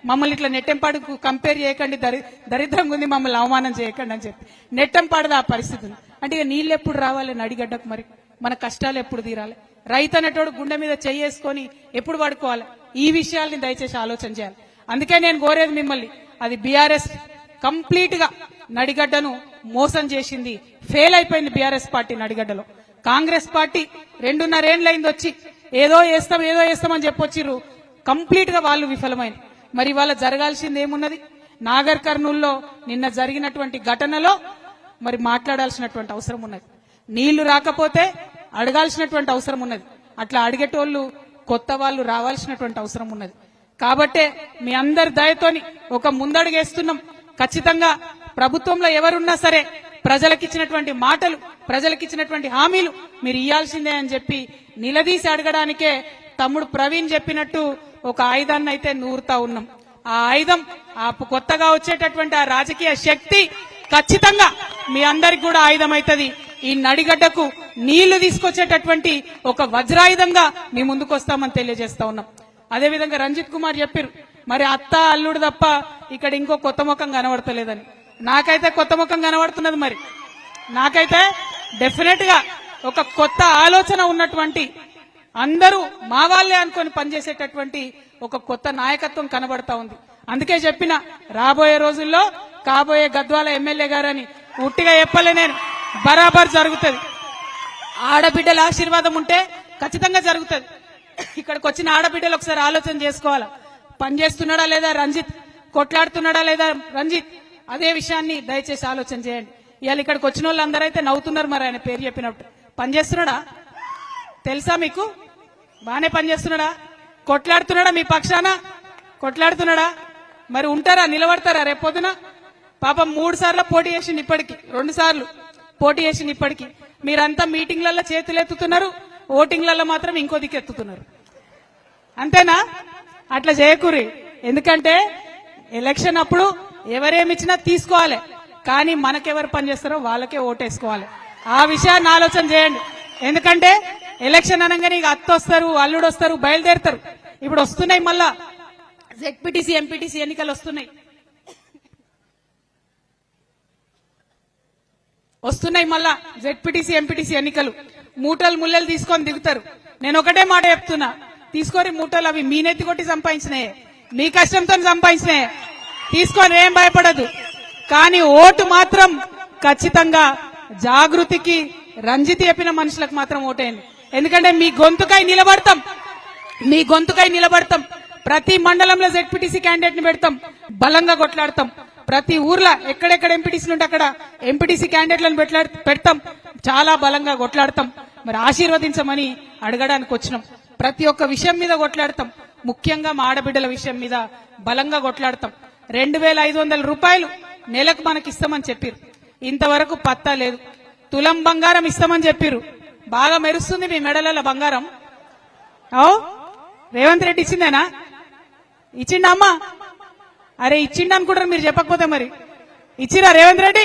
మమ్మల్ని ఇట్లా నెట్టెంపాడుకు కంపేర్ చేయకండి, దరిద్రంగా ఉంది, మమ్మల్ని అవమానం చేయకండి అని చెప్పి నెట్టెంపాడుది ఆ పరిస్థితి ఉంది. అంటే ఇక నీళ్ళు ఎప్పుడు రావాలి నడిగడ్డకు, మరి మన కష్టాలు ఎప్పుడు తీరాలి, రైతు అనేటోడు గుండె మీద చేసుకొని ఎప్పుడు పడుకోవాలి, ఈ విషయాల్ని దయచేసి ఆలోచన చేయాలి. అందుకే నేను కోరేది మిమ్మల్ని, అది బీఆర్ఎస్ కంప్లీట్ గా నడిగడ్డను మోసం చేసింది, ఫెయిల్ అయిపోయింది బీఆర్ఎస్ పార్టీ నడిగడ్డలో. కాంగ్రెస్ పార్టీ 2.5 ఏళ్లైంది వచ్చి ఏదో చేస్తామని చెప్పొచ్చిర్రు, కంప్లీట్ గా వాళ్ళు విఫలమైంది. మరి వాళ్ళ జరగాల్సింది ఏమున్నది? నాగర్ కర్నూల్లో నిన్న జరిగినటువంటి ఘటనలో మరి మాట్లాడాల్సినటువంటి అవసరం ఉన్నది. నీళ్లు రాకపోతే అడగాల్సినటువంటి అవసరం ఉన్నది. అట్లా అడిగేటోళ్లు కొత్త వాళ్ళు రావాల్సినటువంటి అవసరం ఉన్నది. కాబట్టే మీ అందరి దయతోని ఒక ముందడుగేస్తున్నాం. ఖచ్చితంగా ప్రభుత్వంలో ఎవరున్నా సరే ప్రజలకిచ్చినటువంటి మాటలు, ప్రజలకిచ్చినటువంటి హామీలు మీరు ఇయ్యాల్సిందే అని చెప్పి నిలదీసి అడగడానికే తమ్ముడు ప్రవీణ్ చెప్పినట్టు ఒక ఆయుధాన్ని అయితే నూరుతా ఉన్నాం. ఆ ఆయుధం, ఆ కొత్తగా వచ్చేటటువంటి ఆ రాజకీయ శక్తి ఖచ్చితంగా మీ అందరికి కూడా ఆయుధం అవుతుంది. ఈ నడిగడ్డకు నీళ్లు తీసుకొచ్చేటటువంటి ఒక వజ్రాయుధంగా మీ ముందుకు వస్తామని తెలియజేస్తా ఉన్నాం. అదేవిధంగా రంజిత్ కుమార్ చెప్పారు, మరి అత్త అల్లుడు తప్ప ఇక్కడ ఇంకో కొత్త ముఖం కనబడతలేదని. నాకైతే కొత్త ముఖం కనబడుతున్నది. మరి నాకైతే డెఫినెట్ గా ఒక కొత్త ఆలోచన ఉన్నటువంటి, అందరూ మా వాళ్లే అనుకొని పనిచేసేటటువంటి ఒక కొత్త నాయకత్వం కనబడతా ఉంది. అందుకే చెప్పిన, రాబోయే రోజుల్లో కాబోయే గద్వాల ఎమ్మెల్యే గారని ఉట్టిగా చెప్పలే నేను, బరాబర్ జరుగుతుంది. ఆడబిడ్డల ఆశీర్వాదం ఉంటే ఖచ్చితంగా జరుగుతుంది. ఇక్కడికి వచ్చిన ఆడబిడ్డలు ఒకసారి ఆలోచన చేసుకోవాలా, పనిచేస్తున్నాడా లేదా రంజిత్, కొట్లాడుతున్నాడా లేదా రంజిత్, అదే విషయాన్ని దయచేసి ఆలోచన చేయండి. ఇవాళ ఇక్కడికి వచ్చిన వాళ్ళందరూ అయితే నవ్వుతున్నారు, మరి ఆయన పేరు చెప్పినట్టు పనిచేస్తున్నాడా తెలుసా మీకు? బానే పనిచేస్తున్నాడా? కొట్లాడుతున్నాడా? మీ పక్షాన కొట్లాడుతున్నాడా? మరి ఉంటారా, నిలబడతారా రేపొద్దున? పాపం 3 సార్లు పోటీ చేసింది, ఇప్పటికి 2 సార్లు పోటీ చేసింది. ఇప్పటికి మీరంతా మీటింగ్లలో చేతులు ఎత్తుతున్నారు, ఓటింగ్లలో మాత్రం ఇంకో దిక్కు ఎత్తుతున్నారు. అంతేనా? అట్లా చేయకూరి. ఎందుకంటే ఎలక్షన్ అప్పుడు ఎవరేమిచ్చినా తీసుకోవాలి, కానీ మనకెవరు పనిచేస్తారో వాళ్ళకే ఓటేసుకోవాలి. ఆ విషయాన్ని ఆలోచన చేయండి. ఎందుకంటే ఎలక్షన్ అనగానే ఇక అత్త వస్తారు, అల్లుడు వస్తారు, బయలుదేరుతారు. ఇప్పుడు వస్తున్నాయి, మళ్ళా జెడ్పీటీసీ ఎంపీటీసీ ఎన్నికలు వస్తున్నాయి. మళ్ళా జెడ్పీటీసీ ఎంపీటీసీ ఎన్నికలు. మూటలు ముల్లలు తీసుకొని దిగుతారు. నేను ఒకటే మాట చెప్తున్నా, తీసుకొని మూటలు అవి మీ నెత్తి కొట్టి సంపాదించినాయే, మీ కష్టంతో సంపాదించినాయే, తీసుకొని ఏం భయపడదు. కానీ ఓటు మాత్రం ఖచ్చితంగా జాగృతికి, రంజిత్ చెప్పిన మనుషులకు మాత్రం ఓటేయండి. ఎందుకంటే మీ గొంతుకై నిలబడతాం. ప్రతి మండలంలో జెడ్పీటీసీ క్యాండిడేట్ ని పెడతాం, బలంగా కొట్లాడతాం. ప్రతి ఊర్లో ఎక్కడెక్కడ ఎంపీటీసీలు ఉంటే అక్కడ ఎంపీటీసీ క్యాండిడేట్లను పెడతాం, చాలా బలంగా కొట్లాడతాం. మరి ఆశీర్వదించమని అడగడానికి వచ్చినాం. ప్రతి ఒక్క విషయం మీద కొట్లాడతాం, ముఖ్యంగా మా ఆడబిడ్డల విషయం మీద బలంగా కొట్లాడతాం. 2500 రూపాయలు నెలకు మనకి ఇస్తామని చెప్పారు, ఇంతవరకు పత్తా లేదు. తులం బంగారం ఇస్తామని చెప్పారు, బాగా మెరుస్తుంది మీ మెడల బంగారం. రేవంత్ రెడ్డి ఇచ్చిందేనా? ఇచ్చిండా అమ్మా? అరే ఇచ్చిండ అనుకుంటారు మీరు, చెప్పకపోతే మరి ఇచ్చిరా రేవంత్ రెడ్డి?